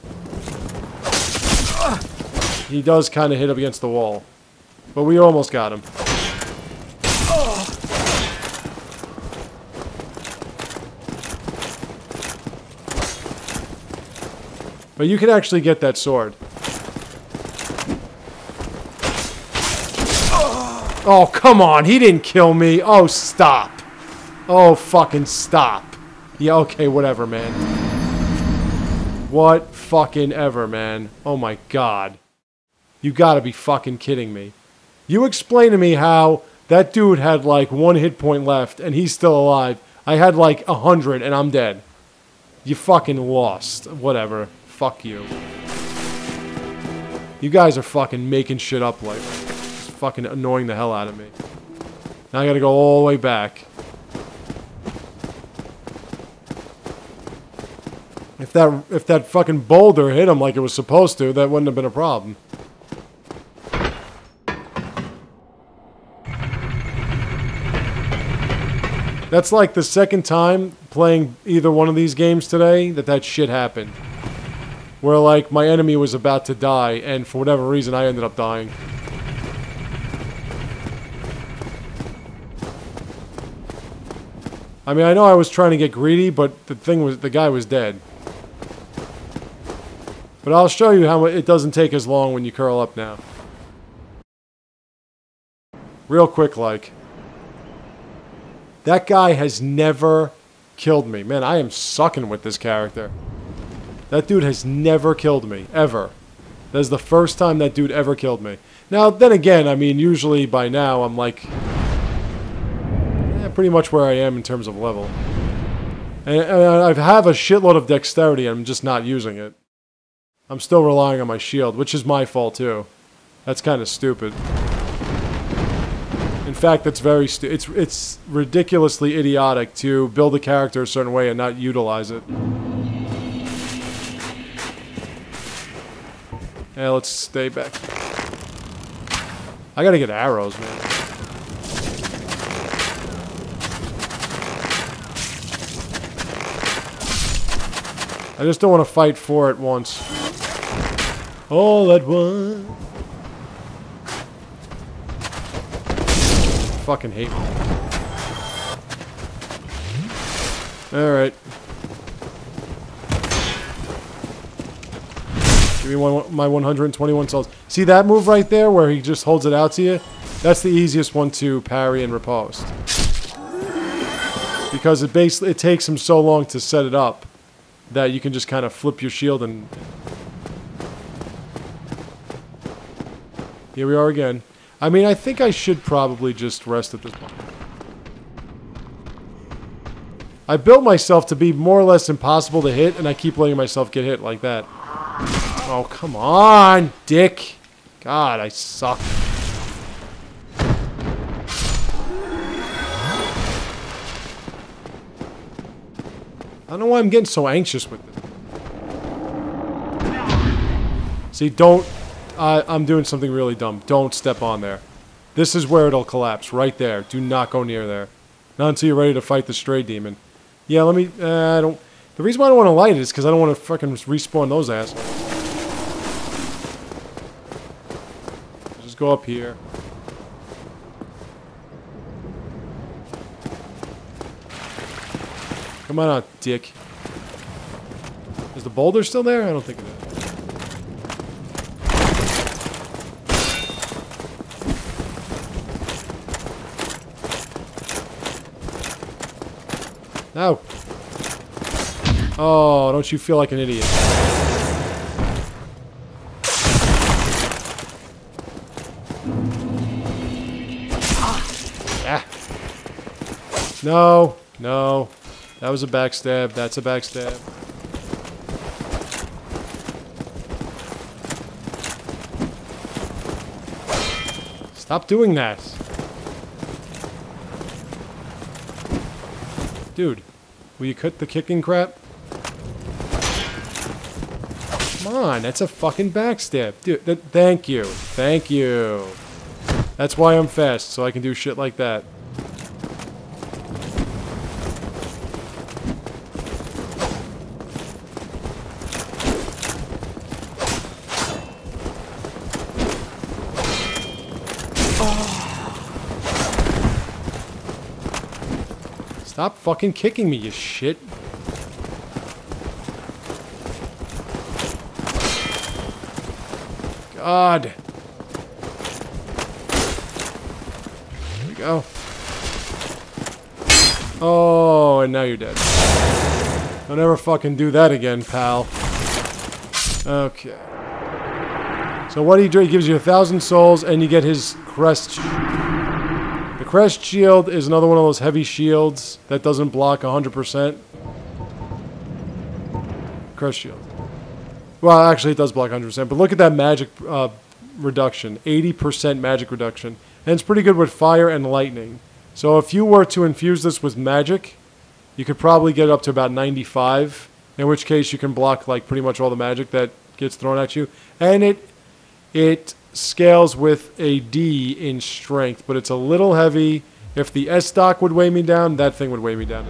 Speaker 1: he does kind of hit up against the wall. But we almost got him. But you can actually get that sword. Oh, come on. He didn't kill me. Oh, stop. Oh, fucking stop. Yeah, okay, whatever, man. What fucking ever, man. Oh my god. You gotta be fucking kidding me. You explain to me how that dude had like 1 hit point left and he's still alive. I had like 100 and I'm dead. You fucking lost. Whatever. Fuck you. You guys are fucking making shit up lately. It's fucking annoying the hell out of me. Now I gotta go all the way back. If that fucking boulder hit him like it was supposed to, that wouldn't have been a problem. That's like the second time playing either one of these games today that shit happened. Where like my enemy was about to die and for whatever reason I ended up dying. I mean, I know I was trying to get greedy, but the guy was dead. But I'll show you how it doesn't take as long when you curl up now. Real quick, like. That guy has never killed me. Man, I am sucking with this character. That dude has never killed me, ever. That is the first time that dude ever killed me. Now, then again, I mean, usually by now I'm like... pretty much where I am in terms of level. And I have a shitload of dexterity, I'm just not using it. I'm still relying on my shield, which is my fault too. That's kind of stupid. In fact, that's very it's ridiculously idiotic to build a character a certain way and not utilize it. Yeah, let's stay back. I gotta get arrows, man. I just don't want to fight 4 at once. All at once. Fucking hate me. Alright. Give me my 121 souls. See that move right there where he just holds it out to you? That's the easiest one to parry and riposte. Because it takes him so long to set it up that you can just kind of flip your shield and... Here we are again. I mean, I think I should probably just rest at this point. I built myself to be more or less impossible to hit, and I keep letting myself get hit like that. Oh, come on, dick. God, I suck. I don't know why I'm getting so anxious with this. See, don't... I'm doing something really dumb. Don't step on there. This is where it'll collapse, right there. Do not go near there. Not until you're ready to fight the stray demon. Yeah, let me... I don't... The reason why I don't want to light it is because I don't want to fucking respawn those assholes. Just go up here. Come on out, dick. Is the boulder still there? I don't think it is. No. Oh, don't you feel like an idiot? Yeah. No. No. That was a backstab. That's a backstab. Stop doing that. Dude, will you cut the kicking crap? Come on, that's a fucking backstab. Dude, thank you. Thank you. That's why I'm fast, so I can do shit like that. Stop fucking kicking me, you shit. God. we go. Oh, and now you're dead. Don't ever fucking do that again, pal. Okay. So what he gives you 1,000 souls, and you get his crest. The crest shield is another one of those heavy shields that doesn't block 100%. Crest shield. Well, actually, it does block 100%. But look at that magic reduction. 80% magic reduction. And it's pretty good with fire and lightning. So if you were to infuse this with magic, you could probably get up to about 95. In which case, you can block like pretty much all the magic that gets thrown at you. And it scales with a D in strength. But it's a little heavy. If the S stock would weigh me down, that thing would weigh me down.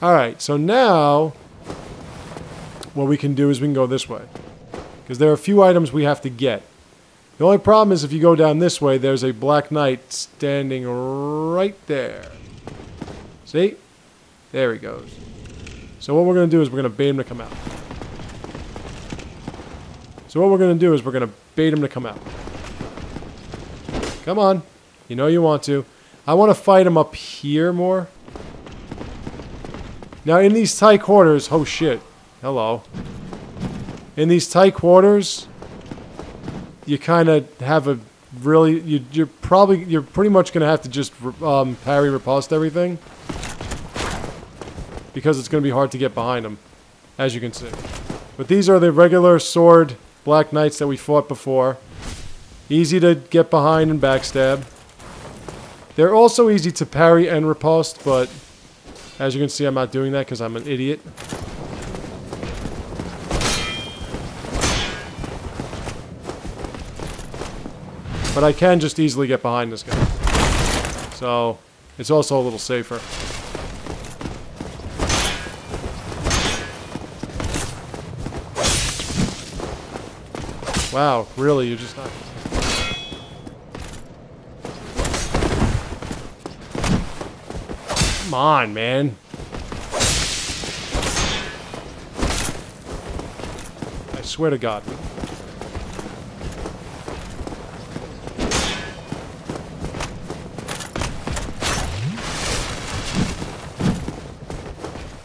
Speaker 1: Alright, so now what we can do is we can go this way. Because there are a few items we have to get. The only problem is if you go down this way, there's a Black Knight standing right there. See? There he goes. So what we're going to do is we're going to bait him to come out. So what we're going to do is we're going to bait him to come out. Come on. You know you want to. I want to fight him up here more. Now in these tight quarters... Oh shit. Hello. In these tight quarters... You kind of have a really... You're pretty much going to have to just parry riposte everything. Because it's going to be hard to get behind them. As you can see. But these are the regular sword Black Knights that we fought before. Easy to get behind and backstab. They're also easy to parry and riposte, but... As you can see, I'm not doing that because I'm an idiot. But I can just easily get behind this guy. So, it's also a little safer. Wow, really? You're just not... Come on, man. I swear to God.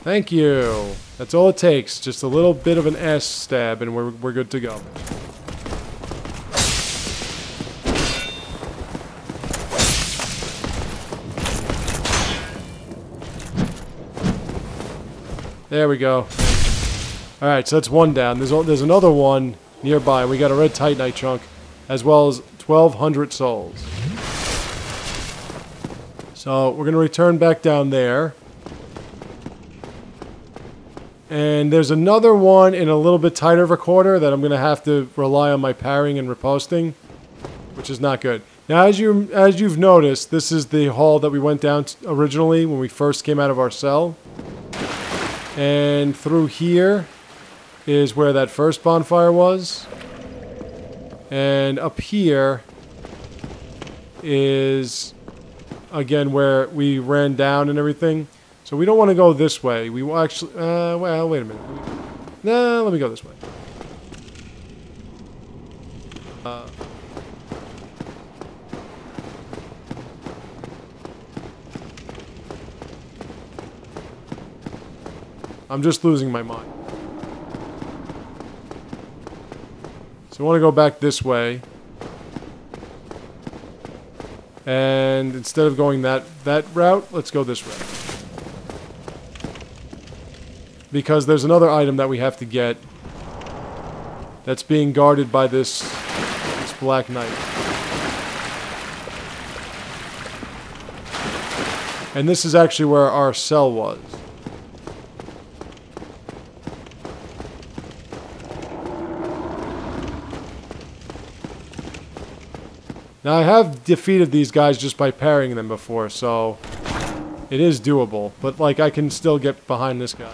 Speaker 1: Thank you. That's all it takes. Just a little bit of an S stab and we're good to go. There we go. Alright, so that's one down. There's another one nearby. We got a red Titanite chunk, as well as 1,200 souls. So, we're going to return back down there. And there's another one in a little bit tighter of a quarter that I'm going to have to rely on my parrying and riposting, which is not good. Now, as you've noticed, this is the hall that we went down originally when we first came out of our cell. And through here is where that first bonfire was. And up here is, again, where we ran down and everything. So we don't want to go this way. We will actually... well, wait a minute. No, let me go this way. I'm just losing my mind. So I want to go back this way. And instead of going that route, let's go this route. Because there's another item that we have to get that's being guarded by this Black Knight. And this is actually where our cell was. Now, I have defeated these guys just by parrying them before, so it is doable. But, like, I can still get behind this guy.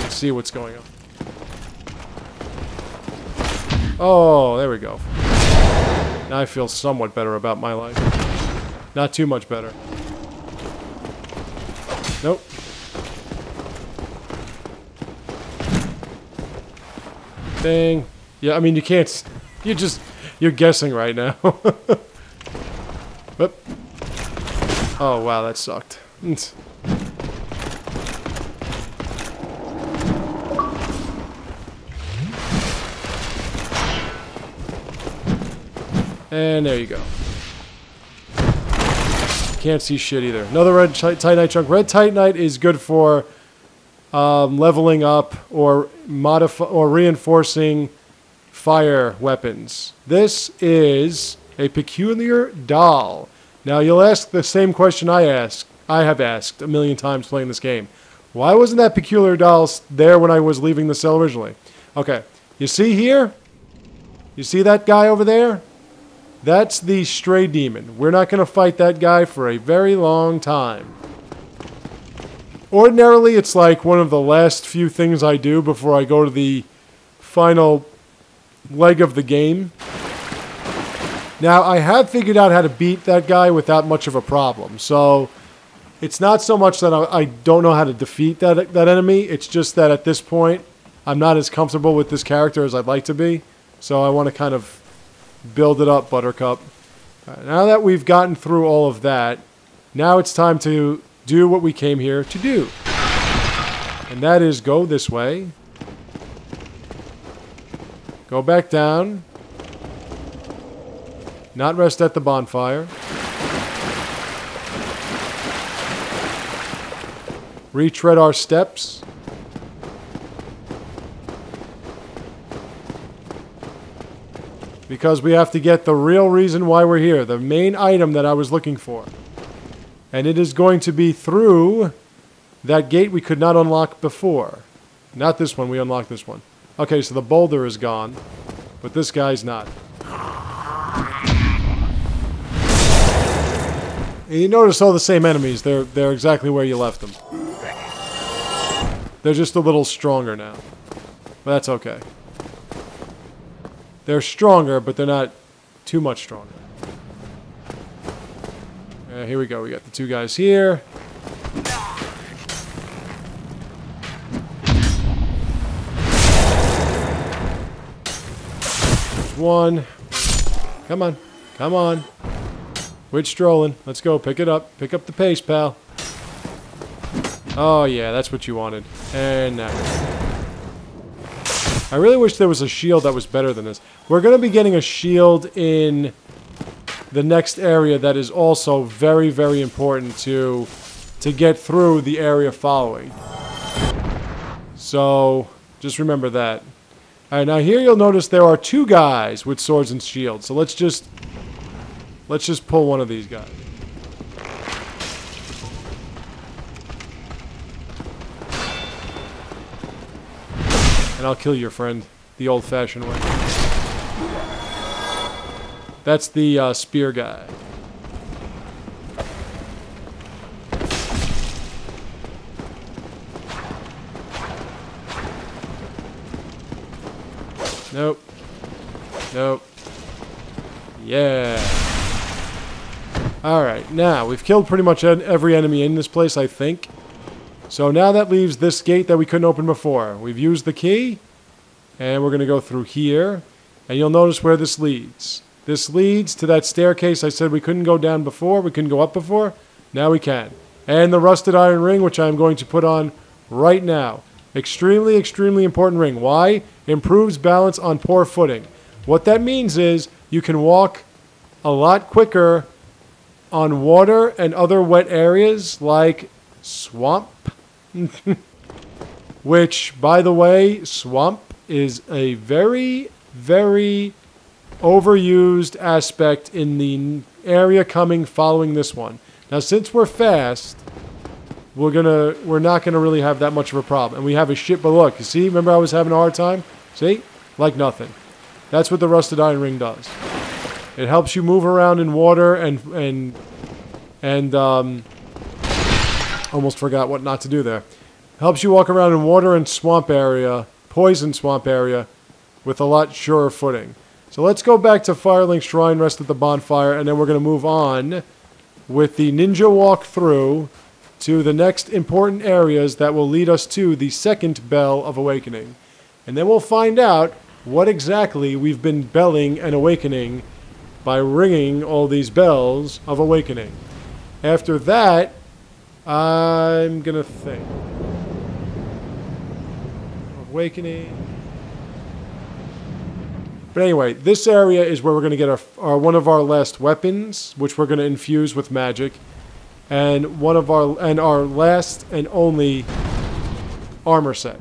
Speaker 1: Let's see what's going on. Oh, there we go. Now I feel somewhat better about my life. Not too much better. Nope. Dang. Yeah, I mean, you can't... You're guessing right now. Whoop. Oh, wow, that sucked. And there you go. Can't see shit either. Another red Titanite chunk. Red Titanite is good for leveling up or reinforcing fire weapons. This is a peculiar doll. Now you'll ask the same question I have asked a million times playing this game. Why wasn't that peculiar doll there when I was leaving the cell originally? Okay, you see here? You see that guy over there? That's the stray demon. We're not going to fight that guy for a very long time. Ordinarily, it's like one of the last few things I do before I go to the final leg of the game. Now, I have figured out how to beat that guy without much of a problem. So, it's not so much that I don't know how to defeat that enemy. It's just that at this point, I'm not as comfortable with this character as I'd like to be. So, I want to kind of build it up, Buttercup. Right, now that we've gotten through all of that, now it's time to do what we came here to do. And that is go this way. Go back down. Not rest at the bonfire. Retread our steps. Because we have to get the real reason why we're here. The main item that I was looking for. And it is going to be through that gate we could not unlock before. Not this one, we unlocked this one. Okay, so the boulder is gone. But this guy's not. And you notice all the same enemies. They're exactly where you left them. They're just a little stronger now. But that's okay. They're stronger, but they're not too much stronger. Here we go. We got the two guys here. There's one. Come on. Come on. Quit strolling. Let's go. Pick it up. Pick up the pace, pal. Oh, yeah. That's what you wanted. And now. I really wish there was a shield that was better than this. We're going to be getting a shield in the next area that is also very, very important to get through the area following. So, just remember that. Alright, now here you'll notice there are two guys with swords and shields. So let's just pull one of these guys. And I'll kill your friend the old-fashioned way. That's the spear guy. Nope. Nope. Yeah. Alright, now, we've killed pretty much every enemy in this place, I think. So now that leaves this gate that we couldn't open before. We've used the key, and we're going to go through here. And you'll notice where this leads. This leads to that staircase I said we couldn't go down before, we couldn't go up before. Now we can. And the rusted iron ring, which I'm going to put on right now. Extremely, extremely important ring. Why? Improves balance on poor footing. What that means is you can walk a lot quicker on water and other wet areas like swamp. Which, by the way, swamp is a very, very overused aspect in the area coming following this one. Now, since we're fast, we're not gonna really have that much of a problem. And we have a ship, but look, you see, remember I was having a hard time? See? Like nothing. That's what the rusted iron ring does. It helps you move around in water and almost forgot what not to do there. Helps you walk around in water and swamp area, poison swamp area, with a lot surer footing. So let's go back to Firelink Shrine, rest at the bonfire, and then we're going to move on with the ninja walk through to the next important areas that will lead us to the second Bell of Awakening. And then we'll find out what exactly we've been belling and awakening by ringing all these bells of awakening. After that, I'm going to think. Awakening. But anyway, this area is where we're going to get our one of our last weapons, which we're going to infuse with magic, and our last and only armor set.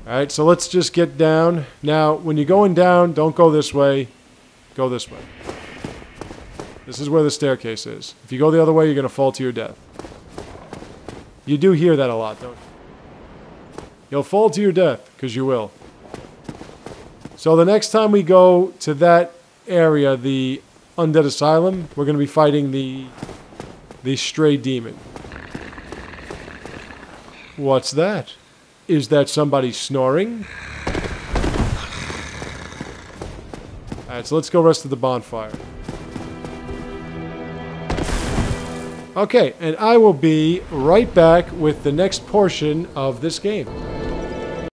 Speaker 1: All right, so let's just get down. Now, when you're going down, don't go this way. Go this way. This is where the staircase is. If you go the other way, you're going to fall to your death. You do hear that a lot, don't you? You'll fall to your death, because you will. So the next time we go to that area, the Undead Asylum, we're going to be fighting the stray demon. What's that? Is that somebody snoring? Alright, so let's go rest of the bonfire. Okay, and I will be right back with the next portion of this game.